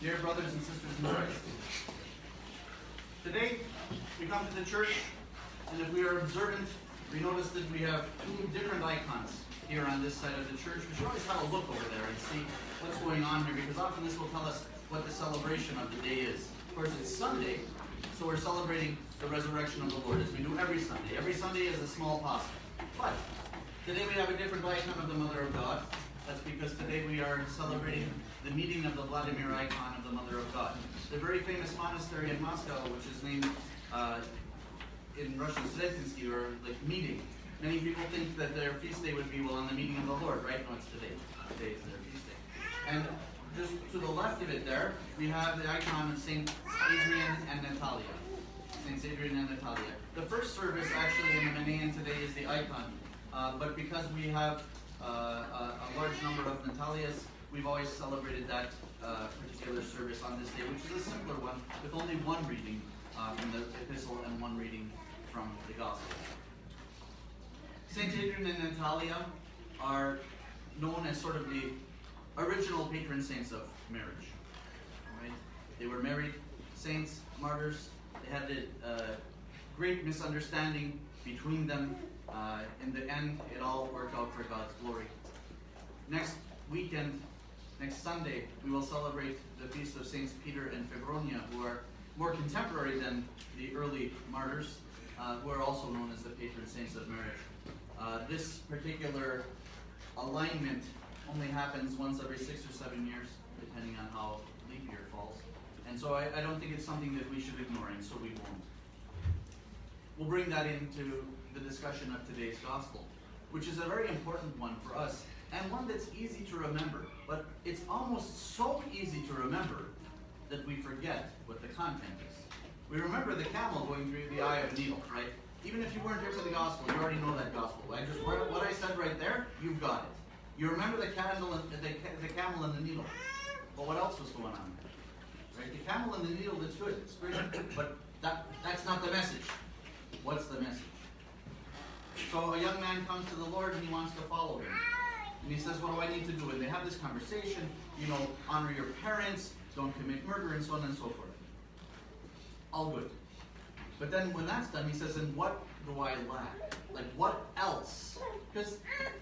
Dear brothers and sisters in Christ, today we come to the church, and if we are observant, we notice that we have two different icons here on this side of the church. We should always have a look over there and see what's going on here, because often this will tell us what the celebration of the day is. Of course, it's Sunday, so we're celebrating the resurrection of the Lord, as we do every Sunday. Every Sunday is a small Pascha. But today we have a different icon of the Mother of God. That's because today we are celebrating the meeting of the Vladimir icon of the Mother of God. The very famous monastery in Moscow, which is named in Russian Sretinsky, or like meeting. Many people think that their feast day would be, well, on the meeting of the Lord, right? No, it's today. Today is their feast day. And just to the left of it there, we have the icon of Saint Adrian and Natalia. Saints Adrian and Natalia. The first service actually in the Manaean today is the icon. But because we have a large number of Natalias, we've always celebrated that particular service on this day, which is a simpler one, with only one reading from the epistle and one reading from the gospel. Saint Adrian and Natalia are known as sort of the original patron saints of marriage. Right? They were married saints, martyrs. They had a great misunderstanding between them. In the end, it all worked out for God's glory. Next weekend, next Sunday, we will celebrate the feast of Saints Peter and Fevronia, who are more contemporary than the early martyrs, who are also known as the patron saints of marriage. This particular alignment only happens once every 6 or 7 years, depending on how leap year falls. And so I don't think it's something that we should ignore, and so we won't. We'll bring that into the discussion of today's gospel, which is a very important one for us, and one that's easy to remember. But it's almost so easy to remember that we forget what the content is. We remember the camel going through the eye of a needle, right? Even if you weren't here for the gospel, you already know that gospel. What I said right there, you've got it. You remember the camel and the needle. But what else was going on there? Right? The camel and the needle, that's good. It's great. But that's not the message. What's the message? So a young man comes to the Lord and he wants to follow him. And he says, what do I need to do? And they have this conversation, honor your parents, don't commit murder, and so on and so forth. All good. But then when that's done, he says, and what do I lack? Like, what else? Because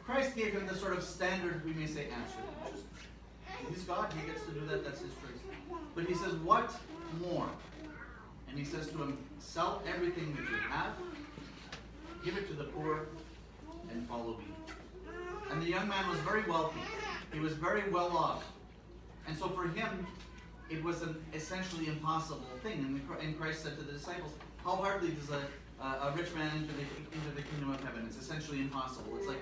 Christ gave him the sort of standard, we may say, answer. He's God, he gets to do that, that's his choice. But he says, what more? And he says to him, sell everything that you have, give it to the poor, and follow me. And the young man was very wealthy. He was very well off. And so for him, it was an essentially impossible thing. And Christ said to the disciples, how hardly does a rich man enter the kingdom of heaven? It's essentially impossible. It's like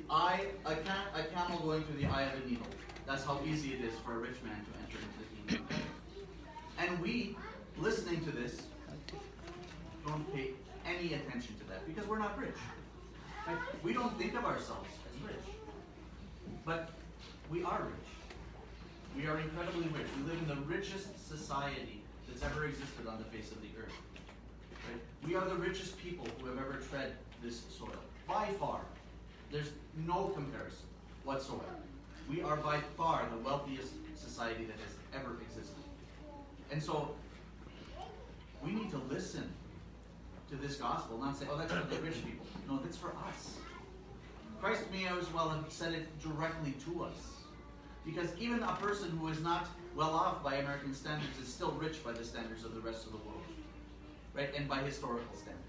a camel going through the eye of a needle. That's how easy it is for a rich man to enter into the kingdom of heaven. And we, listening to this, don't pay any attention to that because we're not rich. Right? We don't think of ourselves as rich. But we are rich. We are incredibly rich. We live in the richest society that's ever existed on the face of the earth. Right? We are the richest people who have ever tread this soil. By far. There's no comparison whatsoever. We are by far the wealthiest society that has ever existed. And so, we need to listen to this gospel, not say, oh, that's for the rich people. No, that's for us. Christ may as well have said it directly to us. Because even a person who is not well off by American standards is still rich by the standards of the rest of the world. Right? And by historical standards.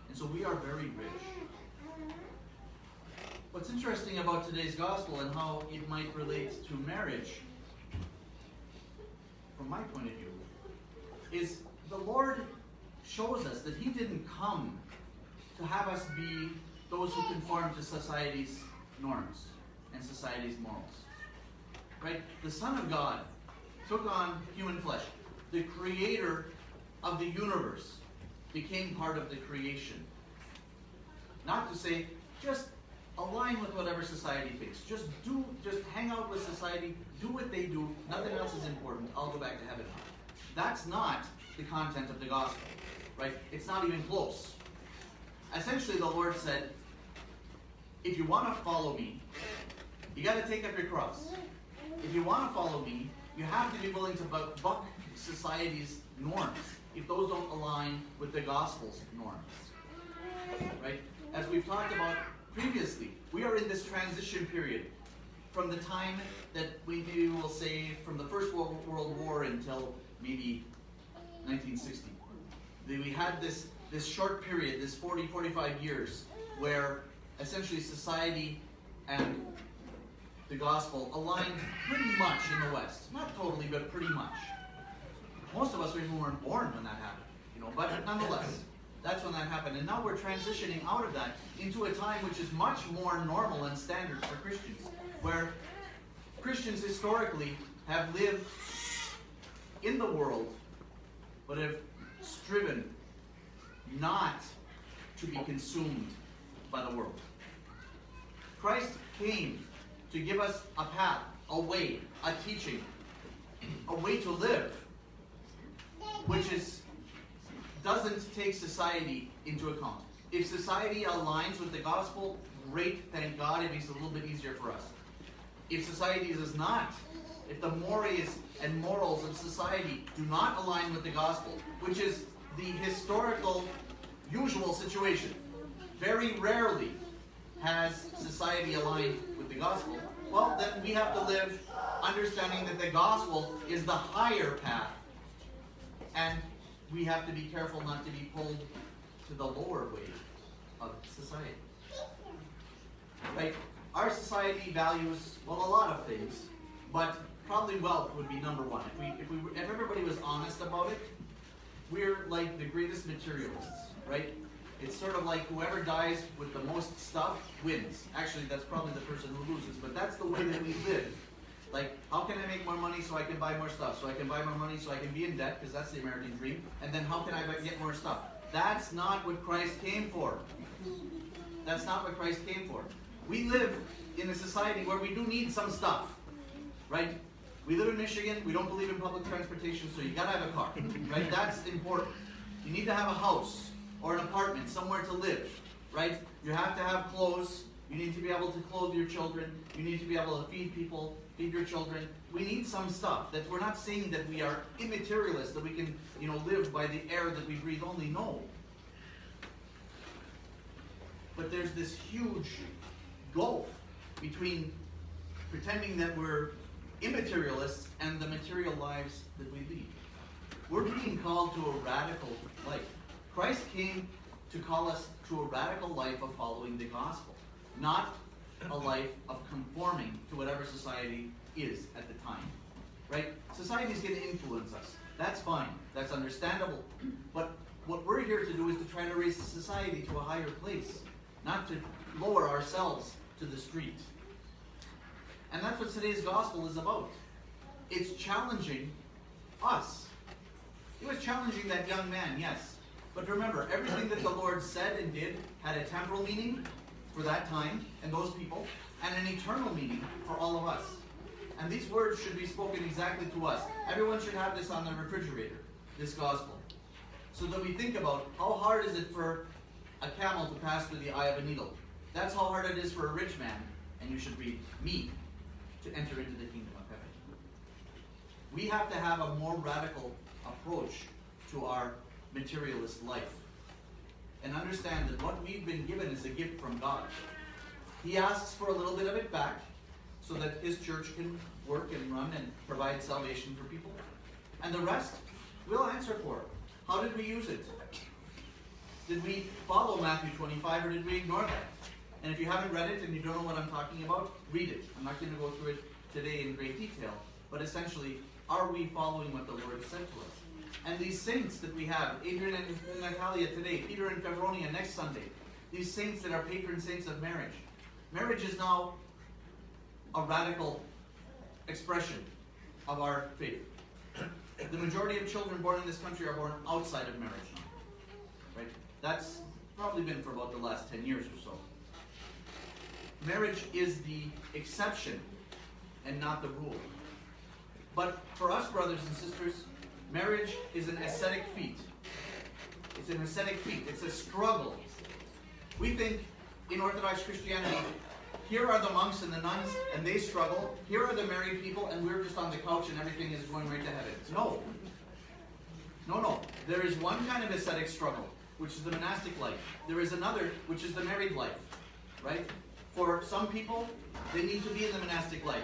And so we are very rich. What's interesting about today's gospel and how it might relate to marriage, from my point of view, is the Lord shows us that he didn't come to have us be those who conform to society's norms and society's morals. Right? The Son of God took on human flesh. The creator of the universe became part of the creation. Not to say, just align with whatever society thinks. Just hang out with society, do what they do, nothing else is important, I'll go back to heaven. That's not the content of the gospel. Right? It's not even close. Essentially, the Lord said, if you want to follow me, you got to take up your cross. If you want to follow me, you have to be willing to buck society's norms if those don't align with the gospel's norms. Right? As we've talked about previously, we are in this transition period from the time that we maybe will say from the First World War until maybe 1960. We had this short period, this 40, 45 years, where essentially society and the gospel aligned pretty much in the West. Not totally, but pretty much. Most of us even weren't born when that happened, but nonetheless, that's when that happened. And now we're transitioning out of that into a time which is much more normal and standard for Christians, where Christians historically have lived in the world, but have striven not to be consumed by the world. Christ came to give us a path, a way, a teaching, a way to live, which doesn't take society into account. If society aligns with the gospel, great, thank God, it makes it a little bit easier for us. If society does not, if the mores and morals of society do not align with the gospel, which is the historical, usual situation, very rarely has society aligned with the gospel, well, then we have to live understanding that the gospel is the higher path, and we have to be careful not to be pulled to the lower way of society. Right? Our society values, well, a lot of things, but probably wealth would be number one. If everybody was honest about it, we're like the greatest materialists, right? It's sort of like whoever dies with the most stuff wins. Actually, that's probably the person who loses, but that's the way that we live. Like, how can I make more money so I can buy more stuff? So I can buy more money so I can be in debt, because that's the American dream. And then how can I get more stuff? That's not what Christ came for. That's not what Christ came for. We live in a society where we do need some stuff, right? We live in Michigan, we don't believe in public transportation, so you gotta have a car, right? That's important. You need to have a house or an apartment, somewhere to live, right? You have to have clothes. You need to be able to clothe your children. You need to be able to feed people, feed your children. We need some stuff. That we're not saying that we are immaterialists, that we can, live by the air that we breathe only. No. But there's this huge gulf between pretending that we're immaterialists and the material lives that we lead. We're being called to a radical life. Christ came to call us to a radical life of following the gospel, not a life of conforming to whatever society is at the time. Right? Society is going to influence us. That's fine. That's understandable. But what we're here to do is to try to raise society to a higher place, not to lower ourselves to the street. And that's what today's gospel is about. It's challenging us. It was challenging that young man, yes. But remember, everything that the Lord said and did had a temporal meaning for that time and those people, and an eternal meaning for all of us. And these words should be spoken exactly to us. Everyone should have this on their refrigerator, this gospel. So that we think about how hard is it for a camel to pass through the eye of a needle. That's how hard it is for a rich man, and you should read me, to enter into the kingdom of heaven. We have to have a more radical approach to our materialist life. And understand that what we've been given is a gift from God. He asks for a little bit of it back so that His church can work and run and provide salvation for people. And the rest, we'll answer for. How did we use it? Did we follow Matthew 25 or did we ignore that? And if you haven't read it and you don't know what I'm talking about, read it. I'm not going to go through it today in great detail. But essentially, are we following what the Lord said to us? And these saints that we have, Adrian and Natalia today, Peter and Fevronia next Sunday, these saints that are patron saints of marriage. Marriage is now a radical expression of our faith. The majority of children born in this country are born outside of marriage now. Right? That's probably been for about the last 10 years or so. Marriage is the exception and not the rule. But for us, brothers and sisters, marriage is an ascetic feat. It's an ascetic feat. It's a struggle. We think in Orthodox Christianity, here are the monks and the nuns, and they struggle. Here are the married people, and we're just on the couch and everything is going right to heaven. No. No. There is one kind of ascetic struggle, which is the monastic life. There is another, which is the married life. Right? For some people, they need to be in the monastic life.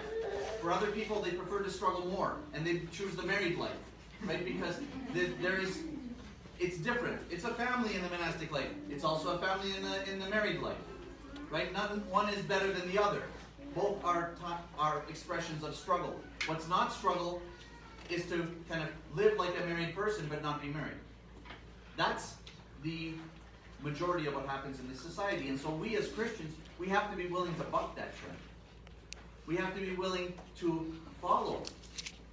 For other people, they prefer to struggle more, and they choose the married life. Right? Because it's different. It's a family in the monastic life. It's also a family in the married life. Right? One is better than the other. Both are expressions of struggle. What's not struggle is to kind of live like a married person but not be married. That's the majority of what happens in this society. And so we as Christians, we have to be willing to buck that trend. We have to be willing to follow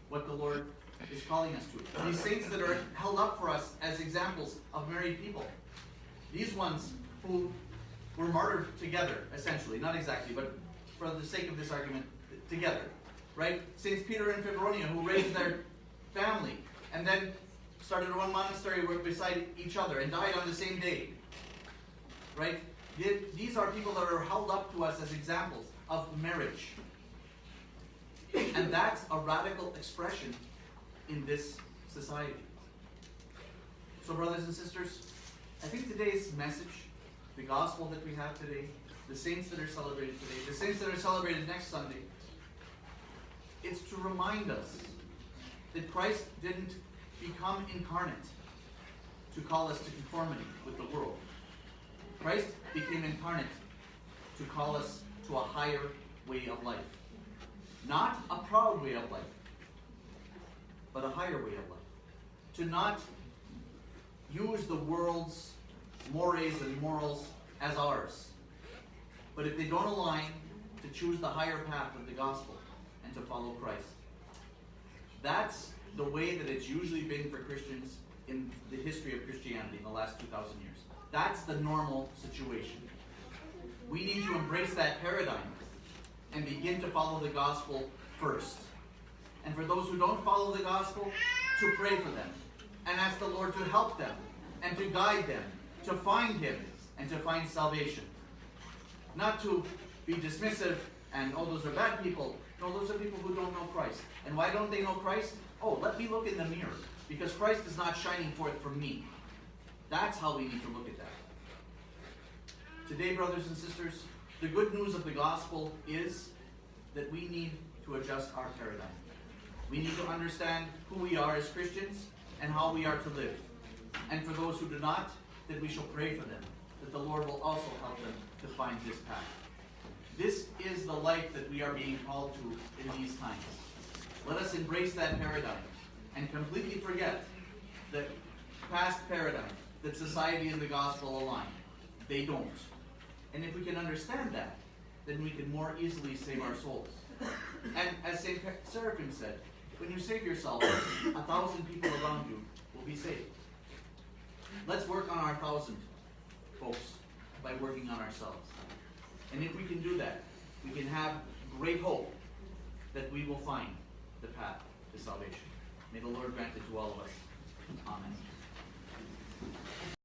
what the Lord is calling us to. These saints that are held up for us as examples of married people. These ones who were martyred together, essentially. Not exactly, but for the sake of this argument, together. Right? Saints Peter and Fibronia, who raised their family and then started one monastery beside each other and died on the same day. Right? These are people that are held up to us as examples of marriage. And that's a radical expression in this society. So brothers and sisters, I think today's message, the gospel that we have today, the saints that are celebrated today, the saints that are celebrated next Sunday, it's to remind us that Christ didn't become incarnate to call us to conformity with the world. Christ became incarnate to call us to a higher way of life. Not a proud way of life, but a higher way of life. To not use the world's mores and morals as ours, but if they don't align, to choose the higher path of the gospel and to follow Christ. That's the way that it's usually been for Christians in the history of Christianity in the last 2,000 years. That's the normal situation. We need to embrace that paradigm and begin to follow the gospel first. And for those who don't follow the gospel, to pray for them and ask the Lord to help them and to guide them, to find Him and to find salvation. Not to be dismissive and, oh, those are bad people. No, those are people who don't know Christ. And why don't they know Christ? Oh, let me look in the mirror, because Christ is not shining forth from me. That's how we need to look at that. Today, brothers and sisters, the good news of the gospel is that we need to adjust our paradigm. We need to understand who we are as Christians and how we are to live. And for those who do not, that we shall pray for them, that the Lord will also help them to find this path. This is the life that we are being called to in these times. Let us embrace that paradigm and completely forget the past paradigm that society and the gospel align. They don't. And if we can understand that, then we can more easily save our souls. And as St. Seraphim said, when you save yourself, 1,000 people around you will be saved. Let's work on our 1,000, folks, by working on ourselves. And if we can do that, we can have great hope that we will find the path to salvation. May the Lord grant it to all of us. Amen.